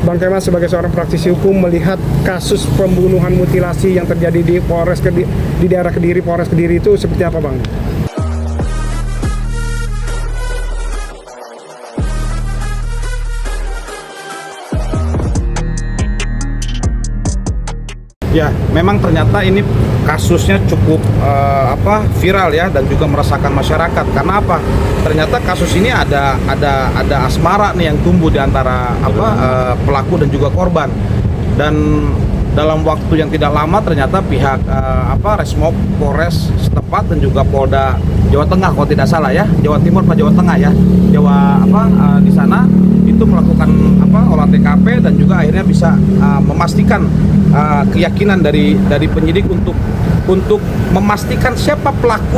Bang Kemal sebagai seorang praktisi hukum melihat kasus pembunuhan mutilasi yang terjadi di di daerah Kediri, Polres Kediri itu seperti apa, Bang? Ya, memang ternyata ini kasusnya cukup viral ya, dan juga meresahkan masyarakat. Karena apa? Ternyata kasus ini ada asmara nih yang tumbuh di antara pelaku dan juga korban. Dan dalam waktu yang tidak lama ternyata pihak Resmob Polres setempat dan juga Polda Jawa Tengah kalau tidak salah ya, Jawa Timur atau Jawa Tengah ya, di sana itu melakukan olah TKP dan juga akhirnya bisa memastikan keyakinan dari penyidik untuk memastikan siapa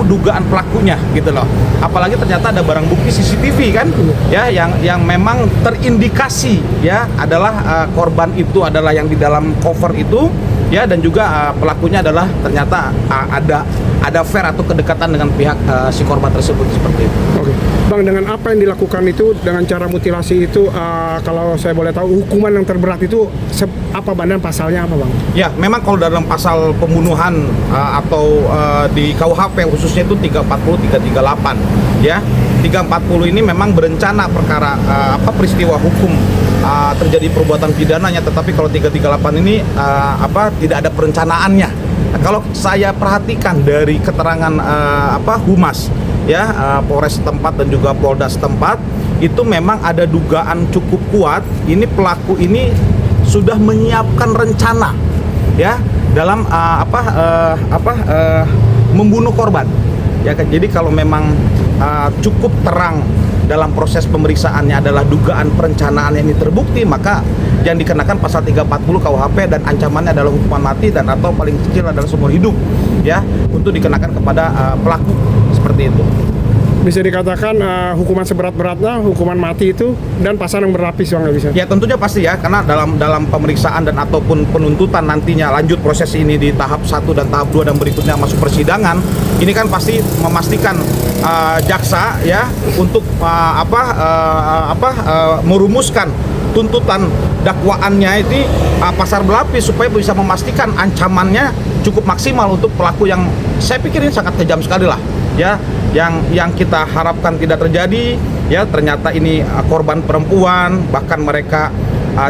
dugaan pelakunya gitu loh. Apalagi ternyata ada barang bukti CCTV kan ya, yang memang terindikasi ya adalah korban itu adalah yang di dalam cover itu ya, dan juga pelakunya adalah ternyata ada fair atau kedekatan dengan pihak si korban tersebut seperti itu. Oke, Bang, dengan apa yang dilakukan itu dengan cara mutilasi itu, kalau saya boleh tahu hukuman yang terberat itu apa, Bang, dan pasalnya apa, Bang? Ya, memang kalau dalam pasal pembunuhan atau di KUHP khususnya itu 340, 338 ya. 340 ini memang berencana perkara peristiwa hukum terjadi perbuatan pidananya, tetapi kalau 338 ini tidak ada perencanaannya. Nah, kalau saya perhatikan dari keterangan Humas ya, Polres setempat dan juga Polda setempat, itu memang ada dugaan cukup kuat ini pelaku ini sudah menyiapkan rencana ya dalam membunuh korban ya kan. Jadi kalau memang cukup terang dalam proses pemeriksaannya adalah dugaan perencanaan yang ini terbukti, maka yang dikenakan pasal 340 KUHP dan ancamannya adalah hukuman mati dan atau paling kecil adalah seumur hidup ya, untuk dikenakan kepada pelaku seperti itu. Bisa dikatakan hukuman seberat-beratnya hukuman mati itu, dan pasal yang berlapis, Bang, bisa? Ya tentunya pasti ya, karena dalam pemeriksaan dan ataupun penuntutan nantinya lanjut proses ini di tahap 1 dan tahap 2 dan berikutnya masuk persidangan, ini kan pasti memastikan jaksa ya untuk merumuskan tuntutan dakwaannya ini pasar berlapis supaya bisa memastikan ancamannya cukup maksimal untuk pelaku yang saya pikir ini sangat kejam sekali lah ya, yang kita harapkan tidak terjadi ya. Ternyata ini korban perempuan, bahkan mereka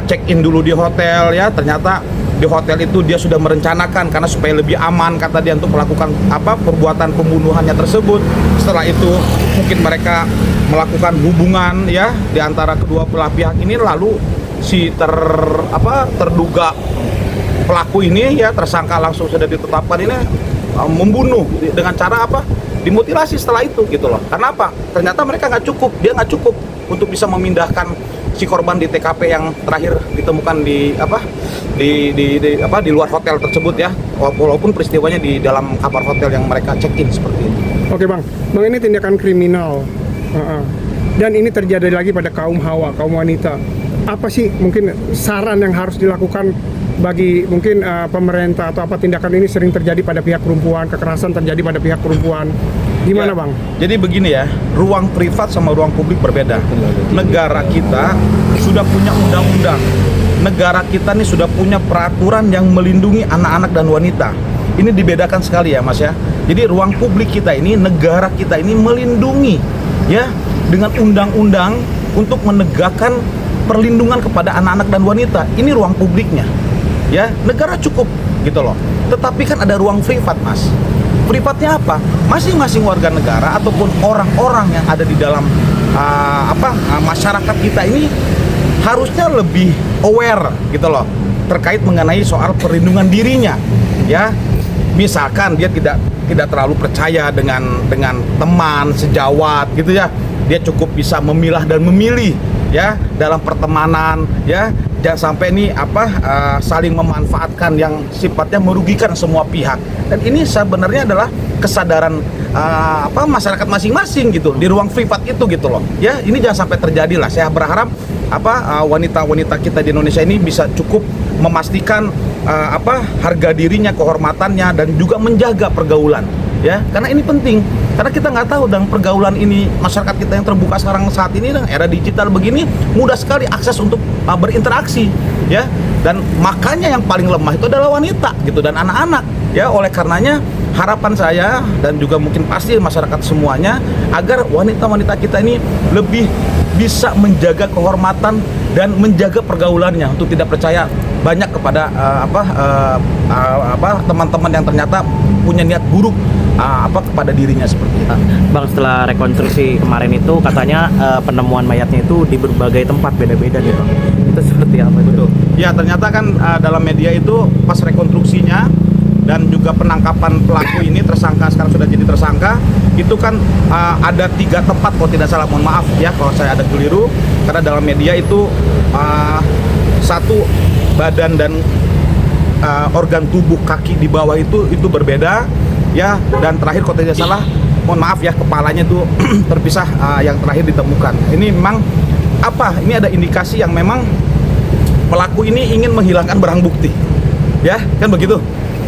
check in dulu di hotel ya, ternyata di hotel itu dia sudah merencanakan karena supaya lebih aman kata dia untuk melakukan perbuatan pembunuhannya tersebut. Setelah itu mungkin mereka melakukan hubungan ya di antara kedua belah pihak ini, lalu si terduga pelaku ini ya, tersangka langsung sudah ditetapkan ini membunuh dengan cara dimutilasi setelah itu gitu loh. Karena apa? Ternyata mereka dia nggak cukup untuk bisa memindahkan si korban di TKP yang terakhir ditemukan di luar hotel tersebut ya, walaupun peristiwanya di dalam kamar hotel yang mereka check-in seperti itu. Oke, Bang, ini tindakan kriminal dan ini terjadi lagi pada kaum hawa, kaum wanita. Apa sih mungkin saran yang harus dilakukan bagi mungkin pemerintah, atau apa tindakan ini sering terjadi pada pihak perempuan, kekerasan terjadi pada pihak perempuan, gimana ya, Bang? Jadi begini ya, ruang privat sama ruang publik berbeda. Negara kita sudah punya undang-undang, negara kita nih sudah punya peraturan yang melindungi anak-anak dan wanita. Ini dibedakan sekali ya, Mas ya. Jadi ruang publik kita ini, negara kita ini melindungi ya dengan undang-undang untuk menegakkan perlindungan kepada anak-anak dan wanita. Ini ruang publiknya ya, negara cukup gitu loh. Tetapi kan ada ruang privat, Mas. Privatnya apa? Masing-masing warga negara ataupun orang-orang yang ada di dalam masyarakat kita ini harusnya lebih aware gitu loh terkait mengenai soal perlindungan dirinya ya. Misalkan dia tidak terlalu percaya dengan teman sejawat gitu ya, dia cukup bisa memilah dan memilih ya dalam pertemanan ya. Jangan sampai ini saling memanfaatkan yang sifatnya merugikan semua pihak. Dan ini sebenarnya adalah kesadaran masyarakat masing-masing gitu di ruang privat itu gitu loh. Ya, ini jangan sampai terjadi lah. Saya berharap wanita-wanita kita di Indonesia ini bisa cukup memastikan harga dirinya, kehormatannya, dan juga menjaga pergaulan ya. Karena ini penting. Karena kita nggak tahu dan pergaulan ini masyarakat kita yang terbuka sekarang saat ini dengan era digital begini mudah sekali akses untuk berinteraksi ya. Dan makanya yang paling lemah itu adalah wanita gitu dan anak-anak ya. Oleh karenanya harapan saya dan juga mungkin pasti masyarakat semuanya agar wanita-wanita kita ini lebih bisa menjaga kehormatan dan menjaga pergaulannya untuk tidak percaya banyak kepada teman-teman yang ternyata punya niat buruk kepada dirinya seperti itu. Bang, setelah rekonstruksi kemarin itu katanya penemuan mayatnya itu di berbagai tempat beda-beda nih Bang. Itu seperti apa itu? Betul. Ya ternyata kan dalam media itu pas rekonstruksinya dan juga penangkapan pelaku ini tersangka sekarang sudah jadi tersangka itu kan ada 3 tempat kalau tidak salah, mohon maaf ya kalau saya ada keliru karena dalam media itu satu badan dan organ tubuh kaki di bawah itu berbeda ya, dan terakhir kalau tidak salah mohon maaf ya kepalanya itu terpisah yang terakhir ditemukan. Ini memang ini ada indikasi yang memang pelaku ini ingin menghilangkan barang bukti ya kan begitu.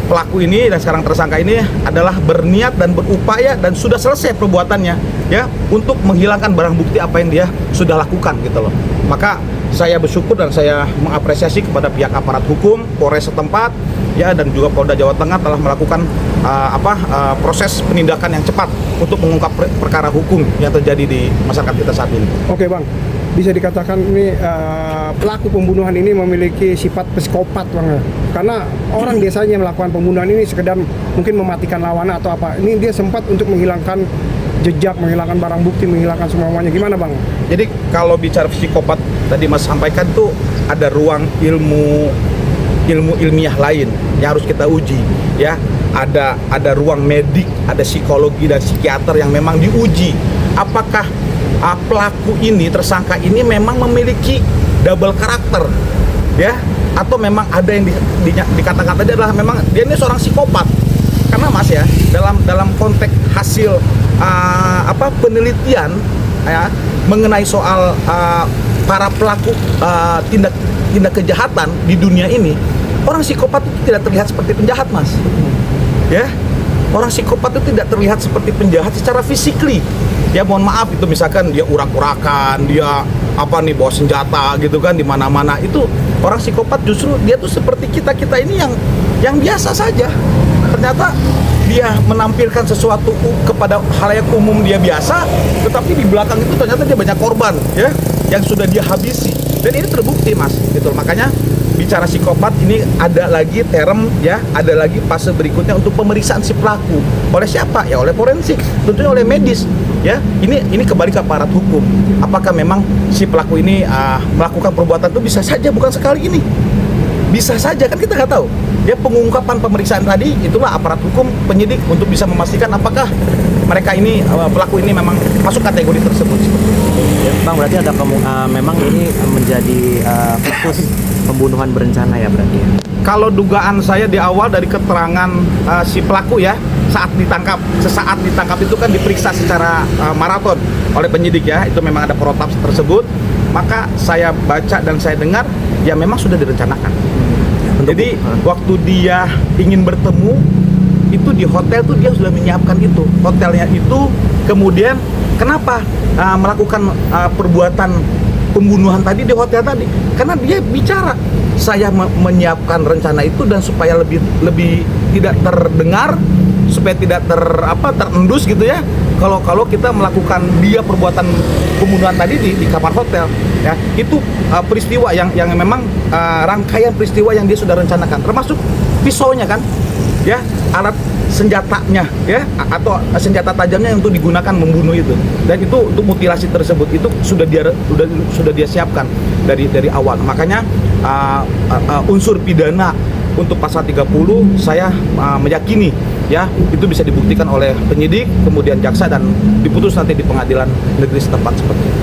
Pelaku ini dan sekarang tersangka ini adalah berniat dan berupaya dan sudah selesai perbuatannya ya untuk menghilangkan barang bukti apa yang dia sudah lakukan gitu loh. Maka saya bersyukur dan saya mengapresiasi kepada pihak aparat hukum Polres setempat ya dan juga Polda Jawa Tengah telah melakukan proses penindakan yang cepat untuk mengungkap perkara hukum yang terjadi di masyarakat kita saat ini. Oke Bang, bisa dikatakan ini pelaku pembunuhan ini memiliki sifat psikopat Bang ya? Karena orang biasanya melakukan pembunuhan ini sekedar mungkin mematikan lawannya atau apa. Ini dia sempat untuk menghilangkan jejak, menghilangkan barang bukti, menghilangkan semuanya. Gimana Bang? Jadi kalau bicara psikopat tadi Mas sampaikan tuh ada ruang ilmu ilmiah lain yang harus kita uji ya. Ada ruang medik, ada psikologi dan psikiater yang memang diuji. Apakah pelaku ini, tersangka ini memang memiliki double karakter ya, atau memang ada yang dikatakan tadi adalah memang dia ini seorang psikopat. Karena Mas ya dalam konteks hasil penelitian ya mengenai soal para pelaku tindak kejahatan di dunia ini, orang psikopat itu tidak terlihat seperti penjahat Mas ya. Orang psikopat itu tidak terlihat seperti penjahat secara fisikly ya, mohon maaf itu misalkan dia urak-urakan, dia bawa senjata gitu kan di mana-mana. Itu orang psikopat justru dia tuh seperti kita ini yang biasa saja. Ternyata dia menampilkan sesuatu kepada halayak umum dia biasa, tetapi di belakang itu ternyata dia banyak korban ya yang sudah dia habisi. Dan ini terbukti Mas gitu. Makanya bicara psikopat ini ada lagi term ya, ada lagi fase berikutnya untuk pemeriksaan si pelaku. Oleh siapa? Ya oleh forensik, tentunya oleh medis ya. Ini kembali ke aparat hukum. Apakah memang si pelaku ini melakukan perbuatan itu bisa saja bukan sekali ini. Bisa saja kan kita nggak tahu. Ya pengungkapan pemeriksaan tadi itulah aparat hukum penyidik untuk bisa memastikan apakah mereka ini pelaku ini memang masuk kategori tersebut. Ya, Bang, berarti ada memang ini menjadi fokus pembunuhan berencana ya berarti ya? Kalau dugaan saya di awal dari keterangan si pelaku ya sesaat ditangkap itu kan diperiksa secara maraton oleh penyidik ya, itu memang ada protap tersebut. Maka saya baca dan saya dengar ya memang sudah direncanakan. Jadi waktu dia ingin bertemu itu di hotel tuh dia sudah menyiapkan itu hotelnya itu. Kemudian kenapa melakukan perbuatan pembunuhan tadi di hotel tadi? Karena dia bicara saya menyiapkan rencana itu dan supaya lebih tidak terdengar, supaya tidak terendus gitu ya. Kalau kita melakukan dia perbuatan pembunuhan tadi di kamar hotel ya, itu peristiwa yang memang rangkaian peristiwa yang dia sudah rencanakan, termasuk pisaunya kan ya, alat senjatanya ya, atau senjata tajamnya yang untuk digunakan membunuh itu. Dan itu untuk mutilasi tersebut itu sudah dia siapkan dari awal. Makanya unsur pidana untuk pasal 30 saya meyakini ya itu bisa dibuktikan oleh penyidik, kemudian jaksa, dan diputus nanti di pengadilan negeri setempat seperti itu.